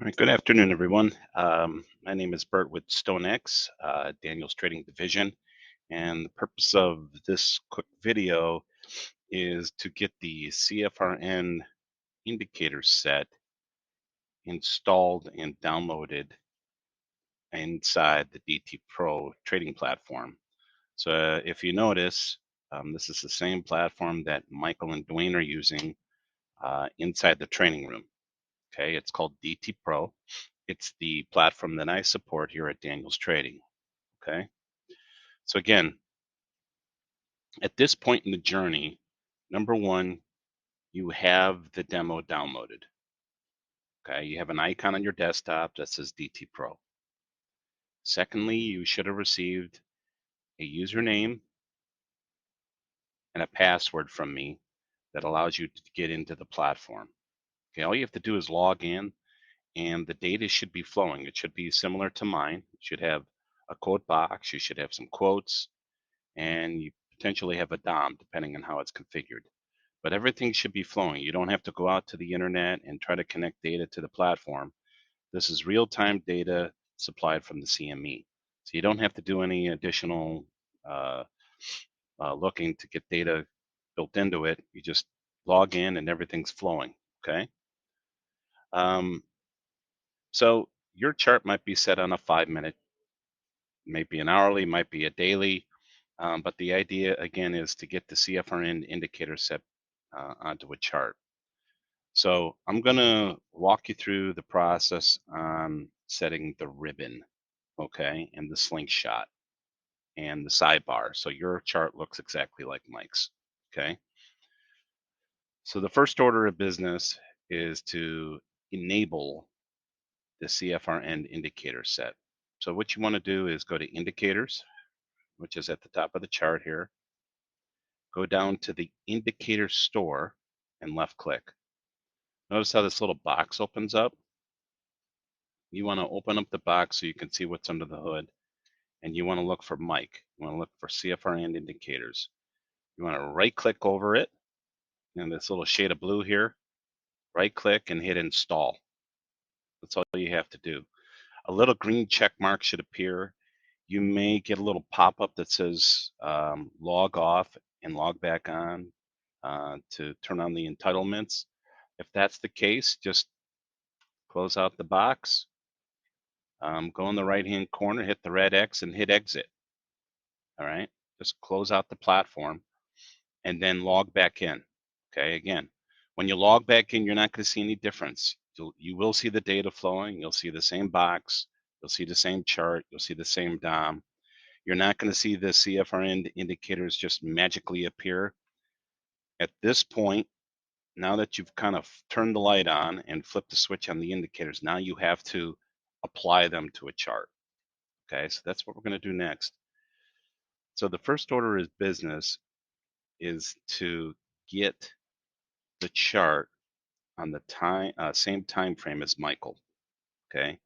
All right, good afternoon, everyone. My name is Bert with StoneX, Daniel's Trading Division, and the purpose of this quick video is to get the CFRN Indicator Set installed and downloaded inside the DtPro trading platform. So if you notice, this is the same platform that Michael and Dwayne are using inside the training room. Okay, it's called DtPro. It's the platform that I support here at Daniel's Trading. Okay, so again, at this point in the journey, number one, you have the demo downloaded. Okay, you have an icon on your desktop that says DtPro. Secondly, you should have received a username and a password from me that allows you to get into the platform. Okay, all you have to do is log in and the data should be flowing. It should be similar to mine. You should have a quote box, you should have some quotes, and you potentially have a DOM depending on how it's configured. But everything should be flowing. You don't have to go out to the internet and try to connect data to the platform. This is real-time data supplied from the CME. So you don't have to do any additional looking to get data built into it. You just log in and everything's flowing, okay? So your chart might be set on a 5-minute, maybe an hourly, might be a daily, but the idea again is to get the CFRN indicator set onto a chart. So I'm going to walk you through the process on setting the ribbon, okay, and the slingshot and the sidebar. So your chart looks exactly like Mike's, okay? So the first order of business is to enable the CFRN indicator set. So what you want to do is go to indicators, which is at the top of the chart here. Go down to the indicator store and left click. Notice how this little box opens up. You want to open up the box so you can see what's under the hood, and you want to look for Mike. You want to look for CFRN indicators. You want to right click over it, and this little shade of blue here, right click and hit install. That's all you have to do. A little green check mark should appear. You may get a little pop-up that says log off and log back on to turn on the entitlements. If that's the case, just close out the box, go in the right-hand corner, hit the red X and hit exit. All right, just close out the platform and then log back in. Okay, again, when you log back in, you're not going to see any difference. You will see the data flowing. You'll see the same box. You'll see the same chart. You'll see the same DOM. You're not going to see the CFRN indicators just magically appear. At this point, now that you've kind of turned the light on and flipped the switch on the indicators, now you have to apply them to a chart. Okay, so that's what we're going to do next. So the first order of business is to get the chart on the same time frame as Michael. Okay,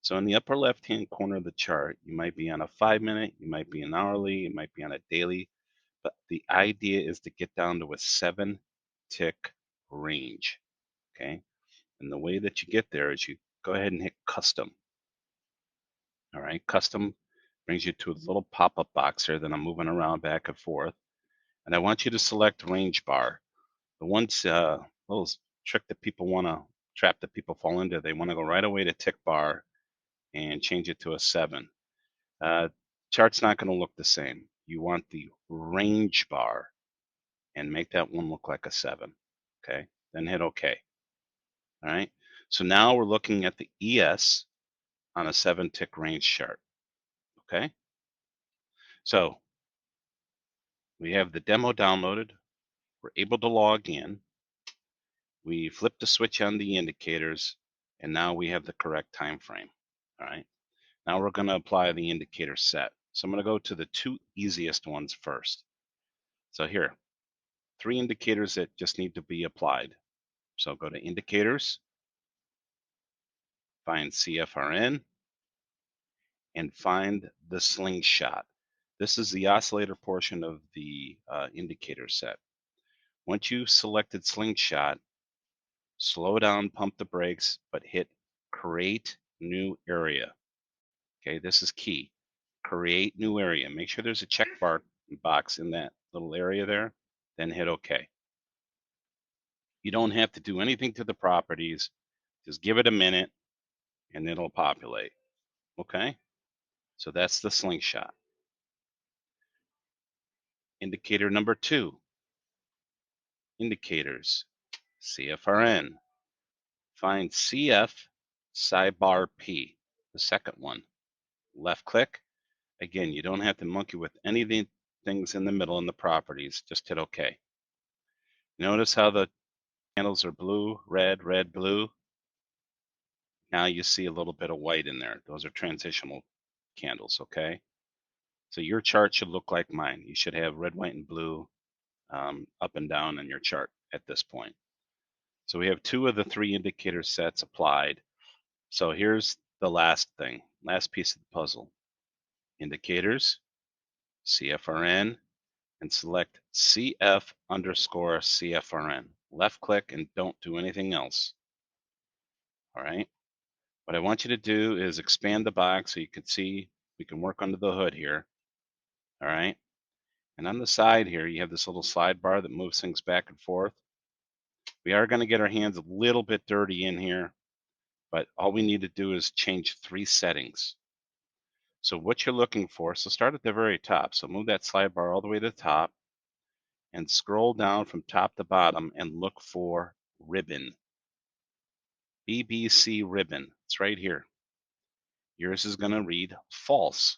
so in the upper left-hand corner of the chart, you might be on a 5-minute, you might be an hourly, you might be on a daily, but the idea is to get down to a 7-tick range. Okay, and the way that you get there is you go ahead and hit custom. All right, custom brings you to a little pop-up box here that I'm moving around back and forth, and I want you to select range bar. The ones little trick that people want to trap that people fall into, they want to go right away to tick bar and change it to a 7. Chart's not going to look the same. You want the range bar and make that one look like a 7. Okay, then hit OK. All right, so now we're looking at the ES on a 7-tick range chart. Okay, so we have the demo downloaded. We're able to log in. We flip the switch on the indicators, and now we have the correct time frame. All right, now we're going to apply the indicator set. So I'm going to go to the 2 easiest ones first. So here, 3 indicators that just need to be applied. So go to indicators, find CFRN, and find the slingshot. This is the oscillator portion of the indicator set. Once you've selected slingshot, slow down, pump the brakes, but hit create new area. Okay, this is key. Create new area. Make sure there's a check box in that little area there, then hit OK. You don't have to do anything to the properties. Just give it a minute and it'll populate. Okay, so that's the slingshot. Indicator number 2, indicators, CFRN. Find CF sidebar P, the second one. Left click. Again, you don't have to monkey with any of the things in the middle in the properties. Just hit OK. Notice how the candles are blue, red, red, blue. Now you see a little bit of white in there. Those are transitional candles, okay? So your chart should look like mine. You should have red, white, and blue up and down in your chart at this point. So we have 2 of the 3 indicator sets applied. So here's the last thing, last piece of the puzzle. Indicators, CFRN, and select CF underscore CFRN. Left click and don't do anything else. All right. What I want you to do is expand the box so you can see we can work under the hood here. All right. And on the side here, you have this little slide bar that moves things back and forth. We are going to get our hands a little bit dirty in here, but all we need to do is change 3 settings. So what you're looking for, so start at the very top. So move that slide bar all the way to the top and scroll down from top to bottom and look for ribbon. BBC ribbon. It's right here. Yours is going to read false.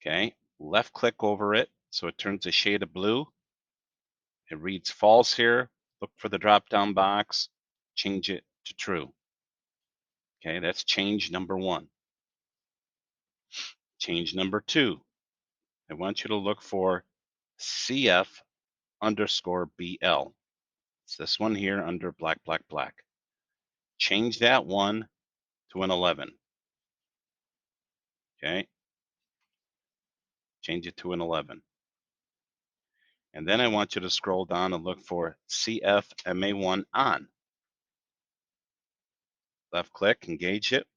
Okay. Left click over it so it turns a shade of blue. It reads false here. Look for the drop down box. Change it to true. Okay, that's change number 1. Change number 2. I want you to look for CF underscore BL. It's this one here under black, black, black. Change that one to an 11. Okay. Change it to an 11. And then I want you to scroll down and look for CFMA1 on. Left click, engage it.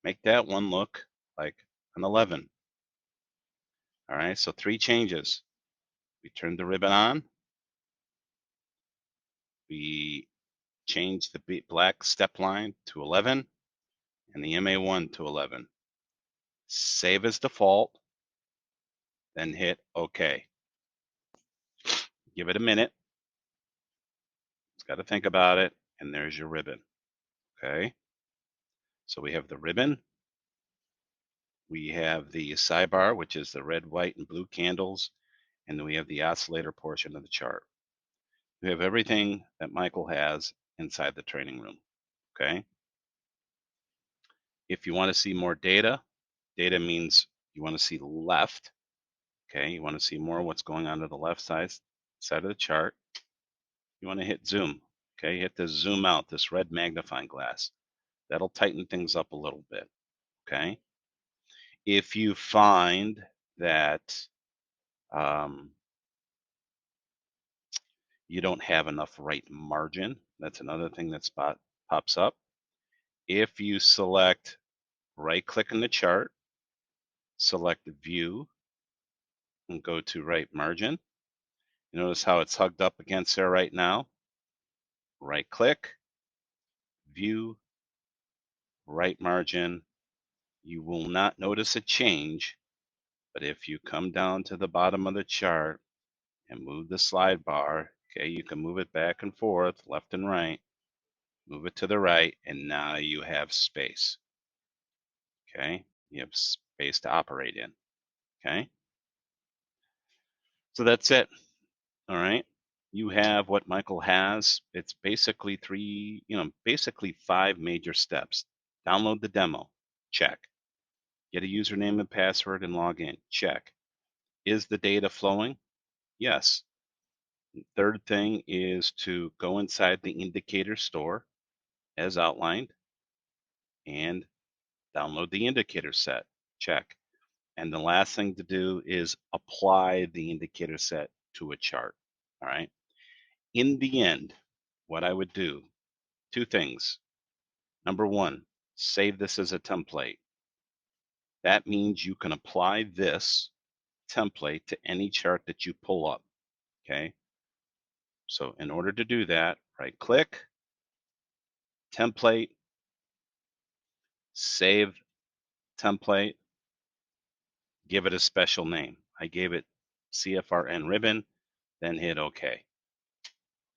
Make that one look like an 11. All right, so 3 changes. We turned the ribbon on. We changed the black step line to 11 and the MA1 to 11. Save as default, then hit OK. Give it a minute. It's got to think about it, and there's your ribbon. Okay, so we have the ribbon. We have the sidebar, which is the red, white, and blue candles, and then we have the oscillator portion of the chart. We have everything that Michael has inside the training room. Okay. If you want to see more data, data means you want to see left. Okay, you want to see more what's going on to the left side of the chart. You want to hit zoom. Okay, hit the zoom out, this red magnifying glass. That'll tighten things up a little bit. Okay. If you find that you don't have enough right margin, that's another thing that pops up. If you select right click in the chart, select view, and go to right margin. You notice how it's hugged up against there right now. Right click, view, right margin. You will not notice a change, but if you come down to the bottom of the chart and move the slide bar, okay, you can move it back and forth, left and right, move it to the right, and now you have space. Okay, you have space to operate in. Okay, so that's it. All right, you have what Michael has. It's basically basically 5 major steps. Download the demo, check. Get a username and password and log in, check. Is the data flowing? Yes. Third thing is to go inside the indicator store as outlined and download the indicator set, check. And the last thing to do is apply the indicator set to a chart. All right. In the end, what I would do Two things. Number one, save this as a template. That means you can apply this template to any chart that you pull up. Okay. So in order to do that, right click, template, save template, give it a special name. I gave it CFRN ribbon, then hit OK.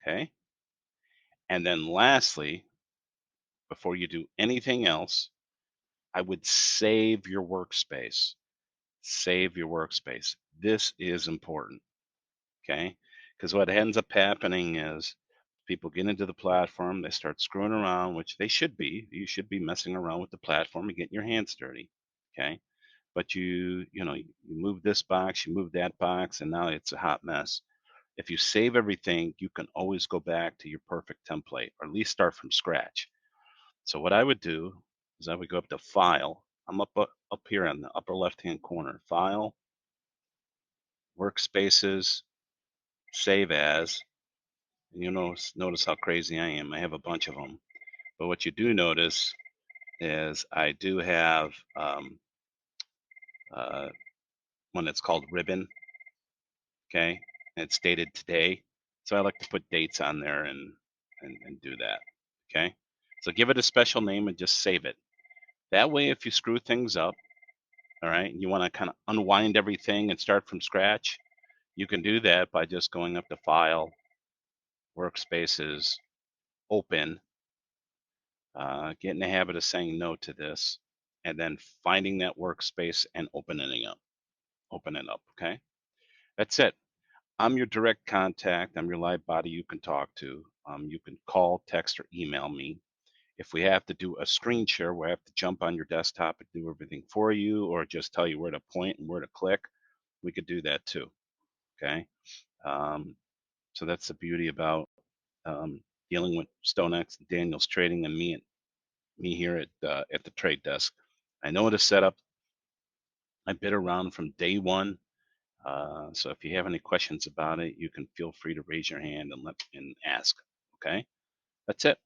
Okay. And then lastly, before you do anything else, I would save your workspace. Save your workspace. This is important. Okay. Because what ends up happening is people get into the platform, they start screwing around, which they should be. You should be messing around with the platform and getting your hands dirty. Okay. But you move this box, you move that box, and now it's a hot mess. If you save everything, you can always go back to your perfect template, or at least start from scratch. So what I would do is I would go up to File. I'm up here in the upper left-hand corner. File, Workspaces, Save As. And you notice how crazy I am. I have a bunch of them. But what you do notice is I do have uh, one that's called Ribbon. Okay, and it's dated today. So I like to put dates on there and do that. Okay, so give it a special name and just save it. That way, if you screw things up, all right, and you want to kind of unwind everything and start from scratch, you can do that by just going up to File, Workspaces, Open, get in the habit of saying no to this, and then finding that workspace and opening it up. Open it up, okay? That's it. I'm your direct contact. I'm your live body you can talk to. You can call, text, or email me. If we have to do a screen share where I have to jump on your desktop and do everything for you, or just tell you where to point and where to click, we could do that too. Okay. So that's the beauty about dealing with StoneX and Daniels Trading and me here at the trade desk. I know how to set up. I've been around from day one. So if you have any questions about it, you can feel free to raise your hand and ask. Okay, that's it.